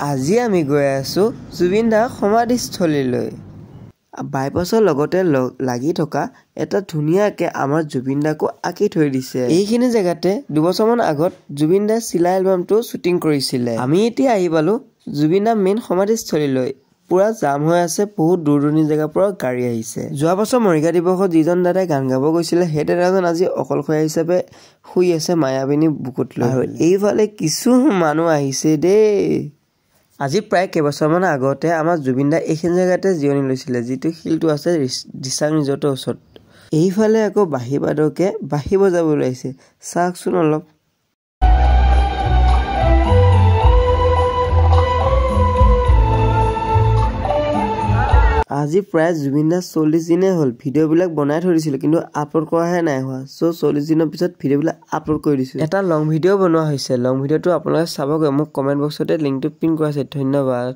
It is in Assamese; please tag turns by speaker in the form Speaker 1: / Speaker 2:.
Speaker 1: আজি আমি গৈ আছো জুবিন দাৰ সমাধিস্থলীলৈ। বাইপাছৰ লগতে লাগি থকা এটা ধুনীয়াকে আমাৰ জুবিন দাকো আঁকি থৈ দিছে। এইখিনি জেগাতে 2 বছৰমান আগত জুবিন দাৰ চিলা এলবামটো শ্বুটিং কৰিছিলে। আমি এতিয়া আহি পালো জুবিন দাৰ মেইন সমাধিস্থলীলৈ। পুৰা জাম হৈ আছে, বহুত দূৰ-দূৰণি জেগাৰ পৰা গাড়ী আহিছে। যোৱা বছৰ মৰিগাঁও দিৱসত যিজন দাদাই গান গাব গৈছিলে সেই দাদাজন আজি অকলশৰীয়া হিচাপে শুই আছে মায়াবিনী বুকুত লৈ। আৰু এইফালে কিছু মানুহ আহিছে দেই। আজি প্ৰায় কেইবছৰমান আগতে আমাৰ জুবিন দা এইখিনি জেগাতে জিৰণি লৈছিলে, যিটো শিলটো আছে দিচাং ৰিজৰ্টৰ ওচৰত। এইফালে আকৌ বাঁহী বাদকে বাঁহী বজাবলৈ আহিছে, চাওকচোন অলপ। আজি প্ৰায় জুবিন দাৰ 40 দিনেই হ'ল। ভিডিঅ'বিলাক বনাই থৈ দিছিলোঁ কিন্তু আপলোড কৰাহে নাই হোৱা। 40 দিনৰ পিছত ভিডিঅ'বিলাক আপলোড কৰি দিছোঁ। এটা লং ভিডিঅ' বনোৱা হৈছে। লং ভিডিঅ'টো আপোনালোকে চাবগৈ। মোক কমেণ্ট বক্সতে লিংকটো পিন কৰা আছে। ধন্যবাদ।